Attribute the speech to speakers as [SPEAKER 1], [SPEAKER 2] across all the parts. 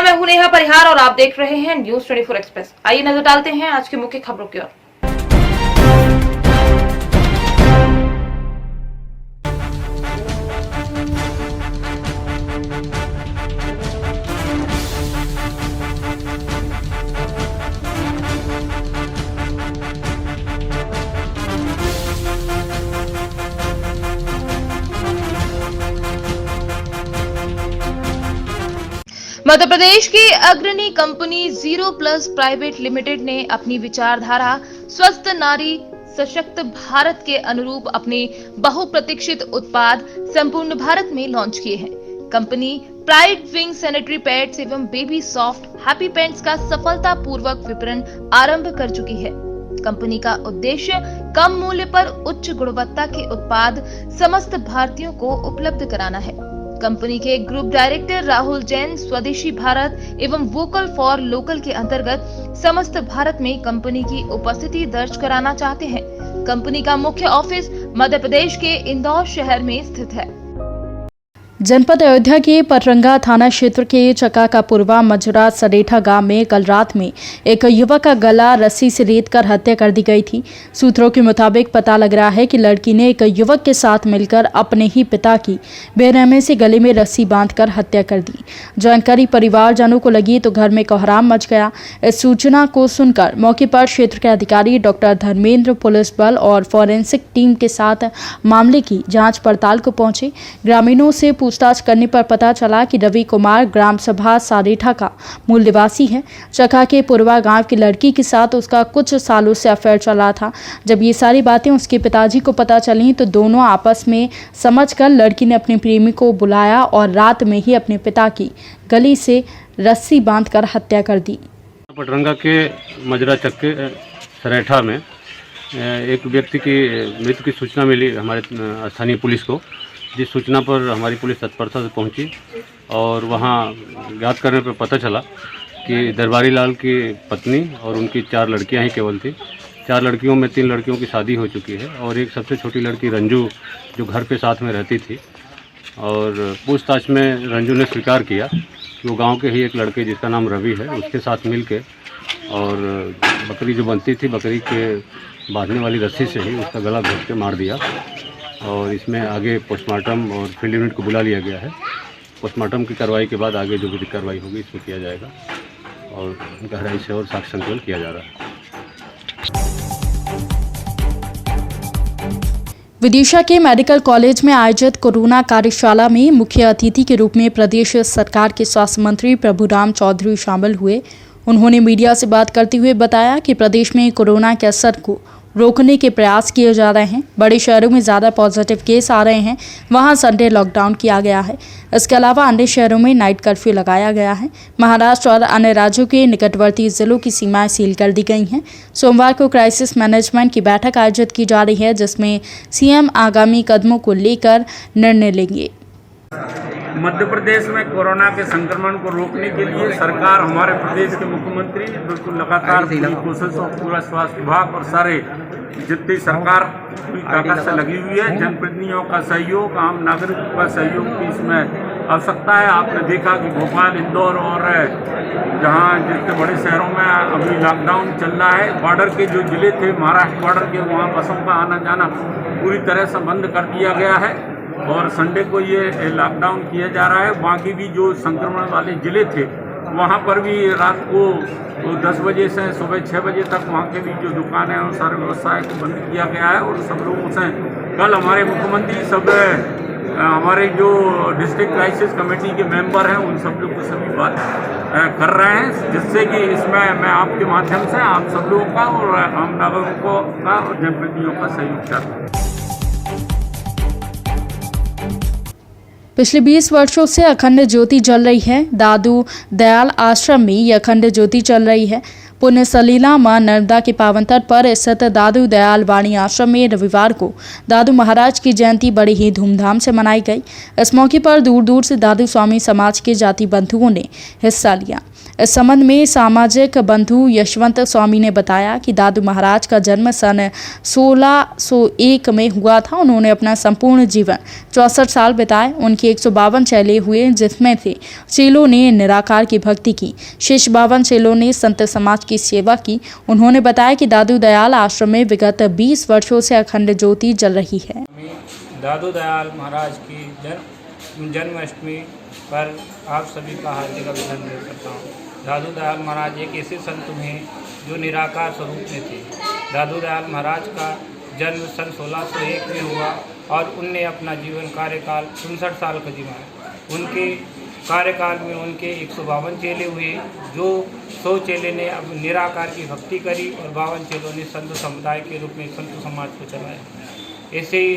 [SPEAKER 1] नमस्कार, मैं हूं नेहा परिहार और आप देख रहे हैं न्यूज 24 एक्सप्रेस। आइए नजर डालते हैं आज की मुख्य खबरों की ओर। मध्य प्रदेश की अग्रणी company zero plus private limited ने अपनी विचारधारा स्वस्थ नारी सशक्त भारत के अनुरूप अपने बहुप्रतीक्षित उत्पाद संपूर्ण भारत में लॉन्च किए हैं। Company pride wing sanitary pads एवं बेबी सॉफ्ट हैप्पी पैंट्स का सफलतापूर्वक विपणन आरंभ कर चुकी है। कंपनी का उद्देश्य कम मूल्य पर उच्च गुणवत्ता के उत्पाद समस्त भारतीयों को उपलब्ध कराना है। कंपनी के ग्रुप डायरेक्टर राहुल जैन स्वदेशी भारत एवं वोकल फॉर लोकल के अंतर्गत समस्त भारत में कंपनी की उपस्थिति दर्ज कराना चाहते हैं। कंपनी का मुख्य ऑफिस मध्य प्रदेश के इंदौर शहर में स्थित है।
[SPEAKER 2] जनपद अयोध्या के पटरंगा थाना क्षेत्र के चकाकापुरवा मजरा सरेठा गांव में कल रात में एक युवक का गला रस्सी से रेतकर हत्या कर दी गई थी। सूत्रों के मुताबिक पता लग रहा है कि लड़की ने एक युवक के साथ मिलकर अपने ही पिता की बेरहमी से गले में रस्सी बांधकर हत्या कर दी। जानकारी परिवारजनों को लगी तो घर में कोहराम मच गया। इस सूचना को सुनकर मौके पर क्षेत्र के अधिकारी डॉक्टर धर्मेंद्र पुलिस बल और फॉरेंसिक टीम के साथ मामले की जाँच पड़ताल को पहुंचे। ग्रामीणों से पूछताछ करने पर पता चला कि रवि कुमार ग्राम सभा सारेठा का मूल निवासी है। चका के पुरवा गांव की लड़की के साथ उसका कुछ सालों से अफेयर चला था। जब ये सारी बातें उसके पिताजी को पता चली तो दोनों आपस में समझकर लड़की ने अपने प्रेमी को बुलाया और रात में ही अपने पिता की गली से रस्सी बांधकर हत्या कर दी।
[SPEAKER 3] पटरंगा के मजरा चक्के सरेठा में एक व्यक्ति की मृत्यु की सूचना मिली हमारे स्थानीय पुलिस को, जिस सूचना पर हमारी पुलिस तत्परता से पहुंची और वहां ज्ञात करने पर पता चला कि दरबारी लाल की पत्नी और उनकी 4 लड़कियां ही केवल थी। 4 लड़कियों में 3 लड़कियों की शादी हो चुकी है और एक सबसे छोटी लड़की रंजू जो घर पे साथ में रहती थी। और पूछताछ में रंजू ने स्वीकार किया कि वो गाँव के ही एक लड़के जिसका नाम रवि है उसके साथ मिल के और बकरी जो बनती थी बकरी के बांधने वाली रस्सी से ही उसका गला घोंट के मार दिया। और इसमें आगे पोस्टमार्टम और फील्ड यूनिट को बुला लिया गया है। पोस्टमार्टम की कार्रवाई के बाद आगे जो भी कार्रवाई होगी इसमें किया जाएगा और गहराई से और साक्ष्य संकलन किया जा रहा है।
[SPEAKER 2] विदिशा के मेडिकल कॉलेज में आयोजित कोरोना कार्यशाला में मुख्य अतिथि के रूप में प्रदेश सरकार के स्वास्थ्य मंत्री प्रभुराम चौधरी शामिल हुए। उन्होंने मीडिया से बात करते हुए बताया कि प्रदेश में कोरोना के असर को रोकने के प्रयास किए जा रहे हैं। बड़े शहरों में ज़्यादा पॉजिटिव केस आ रहे हैं, वहां संडे लॉकडाउन किया गया है। इसके अलावा अन्य शहरों में नाइट कर्फ्यू लगाया गया है। महाराष्ट्र और अन्य राज्यों के निकटवर्ती जिलों की सीमाएं सील कर दी गई हैं। सोमवार को क्राइसिस मैनेजमेंट की बैठक आयोजित की जा रही है, जिसमें सीएम आगामी कदमों को लेकर निर्णय लेंगे।
[SPEAKER 4] मध्य प्रदेश में कोरोना के संक्रमण को रोकने के लिए सरकार, हमारे प्रदेश के मुख्यमंत्री बिल्कुल लगातार पूरी कोशिश और पूरा स्वास्थ्य विभाग और सारे जितनी सरकार पूरी ताकत से लगी हुई है। जनप्रतिनिधियों का सहयोग, आम नागरिकों का सहयोग की इसमें आवश्यकता है। आपने देखा कि भोपाल, इंदौर और जहाँ जितने बड़े शहरों में अभी लॉकडाउन चल रहा है, बॉर्डर के जो जिले थे महाराष्ट्र बॉर्डर के, वहाँ बसों का आना जाना पूरी तरह से बंद कर दिया गया है और संडे को ये लॉकडाउन किया जा रहा है। बाकी भी जो संक्रमण वाले ज़िले थे वहाँ पर भी रात को 10 बजे से सुबह 6 बजे तक वहाँ के भी जो दुकानें हैं और सारे व्यवसाय को बंद किया गया है। और सब लोगों से कल हमारे मुख्यमंत्री सब हमारे जो डिस्ट्रिक्ट क्राइसिस कमेटी के मेंबर हैं उन सब लोग को सभी बात कर रहे हैं, जिससे कि इसमें मैं आपके माध्यम से आप सब लोगों का और आम नागरिकों का और जनप्रतिनिधियों का सहयोग चाहता हूँ।
[SPEAKER 2] पिछले 20 वर्षों से अखंड ज्योति जल रही है। दादू दयाल आश्रम में यह अखंड ज्योति चल रही है। पुण्य सलीला मां नर्मदा के पावन तट पर स्थित दादू दयाल वाणी आश्रम में रविवार को दादू महाराज की जयंती बड़ी ही धूमधाम से मनाई गई। इस मौके पर दूर दूर से दादू स्वामी समाज के जाति बंधुओं ने हिस्सा लिया। इस संबंध में सामाजिक बंधु यशवंत स्वामी ने बताया कि दादू महाराज का जन्म सन 1601 में हुआ था। उन्होंने अपना संपूर्ण जीवन 64 साल बिताए। उनके 152 चेले हुए, जिसमें से चेलों ने निराकार की भक्ति की, शेष 52 चेलों ने संत समाज की सेवा की। उन्होंने बताया कि दादू दयाल आश्रम में विगत 20 वर्षों से अखंड ज्योति जल रही है।
[SPEAKER 5] दादू दयाल महाराज की जन्माष्टमी पर आप सभी का हार्दिक अभिनंदन करता हूँ। दादू दयाल महाराज एक ऐसे संत हैं जो निराकार स्वरूप में थे। दादू दयाल महाराज का जन्म सन 1601 में हुआ और उनने अपना जीवन कार्यकाल 59 साल का जीवा है। उनके कार्यकाल में उनके 152 चेले हुए, जो 100 चेले ने अब निराकार की भक्ति करी और 52 चेलों ने संत समुदाय के रूप में संत समाज को चलाया। ऐसे ही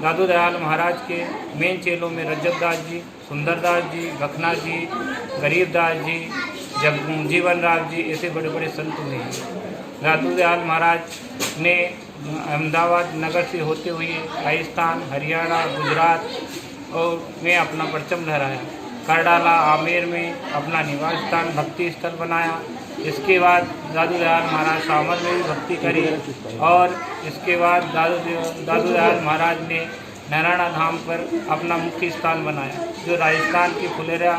[SPEAKER 5] दादू दयाल महाराज के मेन चेलों में रजतदास जी, सुंदरदास जी, गखना जी, गरीबदास जी, जीवन राम जी, ऐसे बड़े बड़े संत हुए हैं। दादू दयाल महाराज ने अहमदाबाद नगर से होते हुए राजस्थान, हरियाणा, गुजरात और में अपना परचम लहराया। करडाला, आमेर में अपना निवास स्थान भक्ति स्थल बनाया। इसके बाद दादू दयाल महाराज सामर में भी भक्ति करी और इसके बाद दादू दयाल महाराज ने नारायणा धाम पर अपना मुख्य स्थान बनाया, जो राजस्थान के फुलेरा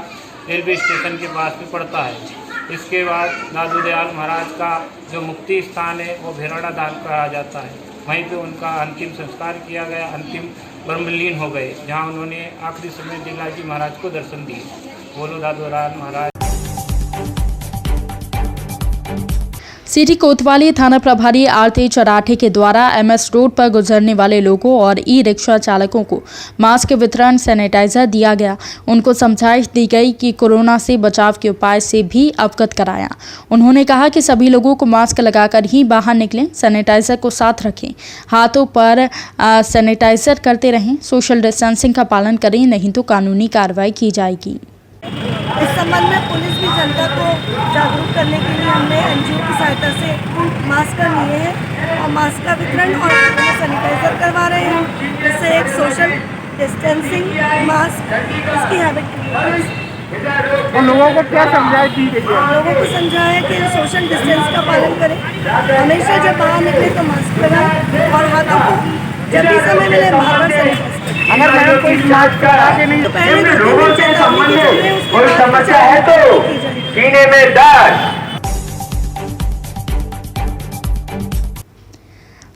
[SPEAKER 5] रेलवे स्टेशन के पास में पड़ता है। इसके बाद दादू दयाल महाराज का जो मुक्ति स्थान है वो भेराड़ा धाम कहा जाता है। वहीं पे उनका अंतिम संस्कार किया गया, अंतिम ब्रह्मलीन हो गए, जहां उन्होंने आखिरी समय दिलाजी महाराज को दर्शन दिए। बोलो दादू दयाल महाराज।
[SPEAKER 2] सिटी कोतवाली थाना प्रभारी आरती चराठे के द्वारा एमएस रोड पर गुजरने वाले लोगों और ई रिक्शा चालकों को मास्क वितरण, सैनिटाइजर दिया गया। उनको समझाइश दी गई कि कोरोना से बचाव के उपाय से भी अवगत कराया। उन्होंने कहा कि सभी लोगों को मास्क लगाकर ही बाहर निकलें, सैनिटाइजर को साथ रखें, हाथों पर सैनिटाइजर करते रहें, सोशल डिस्टेंसिंग का पालन करें, नहीं तो कानूनी कार्रवाई की जाएगी।
[SPEAKER 6] इस संबंध में पुलिस भी जनता को जागरूक करने के लिए हमने एनजीओ की सहायता से मास्क लिए हैं और मास्क का वितरण और सैनिटाइजर करवा रहे हैं, जिससे एक सोशल डिस्टेंसिंग मास्क इसकी हैबिट
[SPEAKER 7] और लोगों को क्या समझाइश दी गई है?
[SPEAKER 6] लोगों को समझाया कि सोशल डिस्टेंस का पालन करें, हमेशा जब बाहर निकले तो मास्क लगाएं और हाथों को जब भी समय मिले बार-बार सैनिटाइज करें।
[SPEAKER 7] अगर मैडम कोई मास्क करा के नहीं
[SPEAKER 6] तो पहले
[SPEAKER 8] लोगों से संबंधित कोई समस्या है तो सीने में दर्द।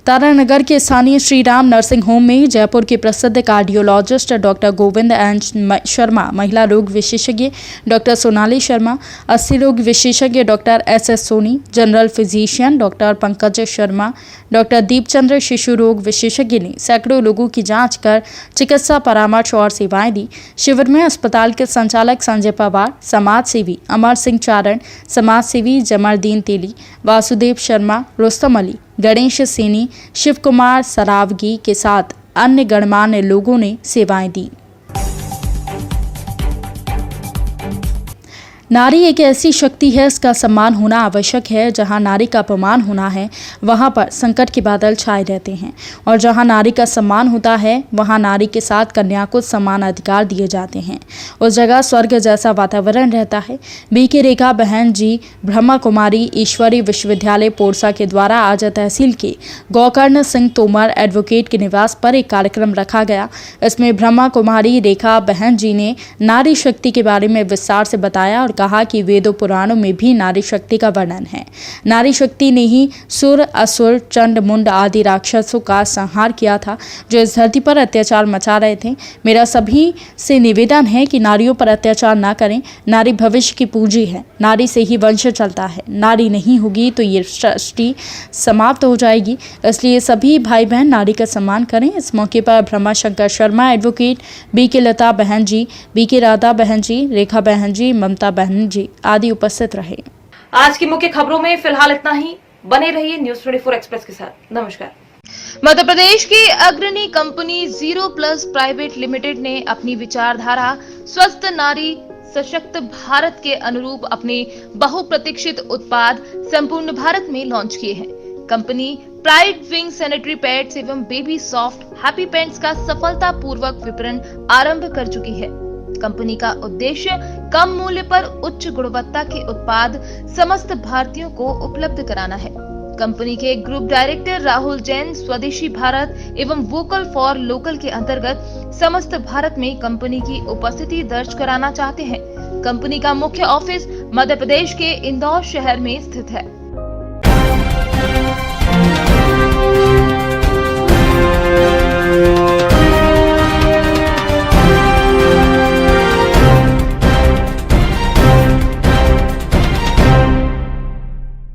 [SPEAKER 2] तारानगर के स्थानीय श्री राम नर्सिंग होम में जयपुर के प्रसिद्ध cardiologist doctor Govind N Sharma, महिला रोग विशेषज्ञ डॉक्टर सोनाली शर्मा, अस्थि रोग विशेषज्ञ doctor S Soni, general physician doctor Pankaj Sharma, doctor Deepchandra शिशु रोग विशेषज्ञ ने सैकड़ों लोगों की जांच कर चिकित्सा परामर्श और सेवाएं दी। शिविर में अस्पताल के संचालक संजय पवार, समाज सेवी अमर सिंह चारण, समाज सेवी जमरदीन तेली, वासुदेव शर्मा, रुस्तम अली, गणेश सेनी, शिव कुमार सरावगी के साथ अन्य गणमान्य लोगों ने सेवाएं दी। नारी एक ऐसी शक्ति है, इसका सम्मान होना आवश्यक है। जहां नारी का अपमान होना है, वहां पर संकट के बादल छाए रहते हैं, और जहां नारी का सम्मान होता है, वहां नारी के साथ कन्या को समान अधिकार दिए जाते हैं। उस जगह स्वर्ग जैसा वातावरण रहता है। बीके रेखा बहन जी ब्रह्मा कुमारी ईश्वरी विश्वविद्यालय पोरसा के द्वारा आज तहसील के गौकर्ण सिंह तोमर एडवोकेट के निवास पर एक कार्यक्रम रखा गया। इसमें ब्रह्मा कुमारी रेखा बहन जी ने नारी शक्ति के बारे में विस्तार से बताया और कहा कि वेदों पुराणों में भी नारी शक्ति का वर्णन है। नारी शक्ति ने ही सुर, असुर, चंड, मुंड आदि राक्षसों का संहार किया था, जो इस धरती पर अत्याचार मचा रहे थे। मेरा सभी से निवेदन है कि नारियों पर अत्याचार ना करें। नारी भविष्य की पूंजी है, नारी से ही वंश चलता है। नारी नहीं होगी तो ये सृष्टि समाप्त हो जाएगी। इसलिए सभी भाई बहन नारी का सम्मान करें। इस मौके पर ब्रह्मा शंकर शर्मा एडवोकेट, बीके लता बहन जी, बीके राधा बहन जी, रेखा बहन जी, ममता बहन जी आदि उपस्थित रहे।
[SPEAKER 1] आज की मुख्य खबरों में फिलहाल इतना ही। बने रहिए न्यूज़ 24 एक्सप्रेस के साथ। नमस्कार। मध्य प्रदेश की अग्रणी कंपनी 0+ प्राइवेट लिमिटेड ने अपनी विचारधारा स्वस्थ नारी सशक्त भारत के अनुरूप अपने बहुप्रतीक्षित उत्पाद संपूर्ण भारत में लॉन्च किए हैं। Company pride wing sanitary pads एवं बेबी सॉफ्ट हैप्पी पैंट्स का सफलतापूर्वक विपणन आरंभ कर चुकी है। कंपनी का उद्देश्य कम मूल्य पर उच्च गुणवत्ता के उत्पाद समस्त भारतीयों को उपलब्ध कराना है। कंपनी के ग्रुप डायरेक्टर राहुल जैन स्वदेशी भारत एवं वोकल फॉर लोकल के अंतर्गत समस्त भारत में कंपनी की उपस्थिति दर्ज कराना चाहते हैं। कंपनी का मुख्य ऑफिस मध्य प्रदेश के इंदौर शहर में स्थित है।